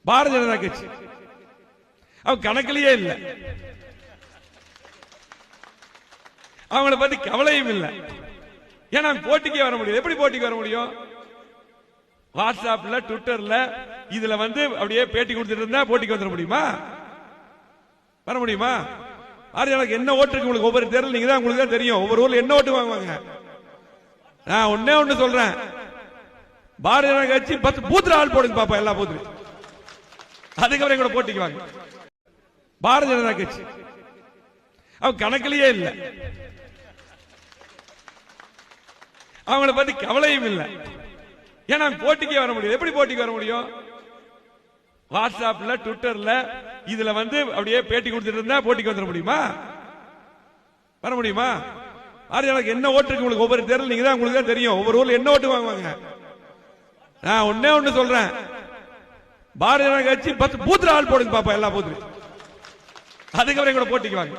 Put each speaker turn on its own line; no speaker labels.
பாரதிய ஜனதா கட்சி அவங்க கணக்கிலேயே இல்ல, அவங்கள பத்தி கவலையும் இல்லை. ஏன்னா போட்டிக்கே வர முடியும். எப்படி போட்டிக்கு வர முடியும்? வாட்ஸ்அப்ல ட்விட்டர்ல இதுல அப்படியே பேட்டி கொடுத்துட்டு இருந்தா போட்டிக்கு வந்துட முடியுமா? வர முடியுமா? எனக்கு என்ன ஓட்டு இருக்கு உங்களுக்கு? ஒவ்வொரு தேர்தல் நீங்க தான் உங்களுக்கு தான் தெரியும். ஒவ்வொரு ஊர்ல என்ன ஓட்டு வாங்குவாங்க. நான் ஒன்னே ஒண்ணு சொல்றேன், பாரதிய ஜனதா கட்சி 10 பூத்துல ஆள் போடுங்க பாப்பா, எல்லா பூத்துலையும். அதுக்கப்புறம் கூட போட்டிக்கு வாங்க. பாரதிய ஜனதா கட்சி அவங்க கணக்கிலேயே இல்ல, அவங்கள பத்தி கவலையும் இல்லை. ஏன்னா போட்டிக்கே வர முடியும். எப்படி போட்டிக்கு வர முடியும்? வாட்ஸ்அப்ல ட்விட்டர்ல இதுல அப்படியே பேட்டி கொடுத்துட்டு இருந்தா போட்டிக்கு வந்துட முடியுமா? வர முடியுமா? எனக்கு என்ன ஓட்டு இருக்கு உங்களுக்கு? ஒவ்வொரு தேர்தல் நீங்க தான் உங்களுக்கு தான் தெரியும். ஒவ்வொரு ஊர்ல என்ன ஓட்டு வாங்குவாங்க. நான் ஒன்னே ஒண்ணு சொல்றேன், பாரதிய ஜனதா கட்சி 10 பூத்துல ஆள் போடுங்க பாப்பா, எல்லா பூத்துலையும். அதுக்கப்புறம் கூட போட்டிக்கு வாங்க.